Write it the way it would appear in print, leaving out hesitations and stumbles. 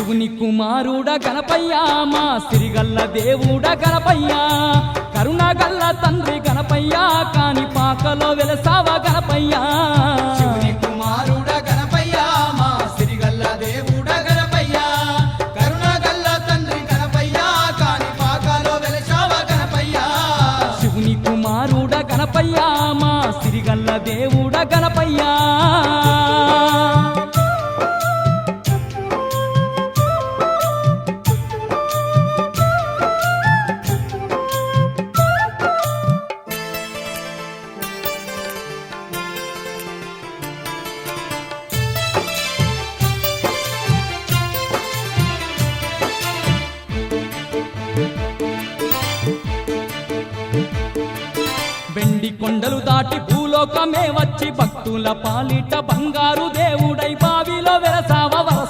శివుని కుమారుడ గణపయ్య మా సిరిగల్ల దేవుడ గణపయ్య కరుణగల్ల తండ్రి గణపయ్య కాని పాకలో వెలసావ గణపయ్య శివుని కుమారుడ గణపయ్య మా సిరిగల్ల దేవుడ గణపయ్య కరుణగల్ల తండ్రి గణపయ్య కాని పాకలో వెలసావ గణపయ్య శివుని కుమారుడ గణపయ్య మా సిరిగల్ల దేవుడ గణపయ్య వెండి కొండలు దాటి భూలోకమే వచ్చి భక్తుల పాలిట బంగారు దేవుడ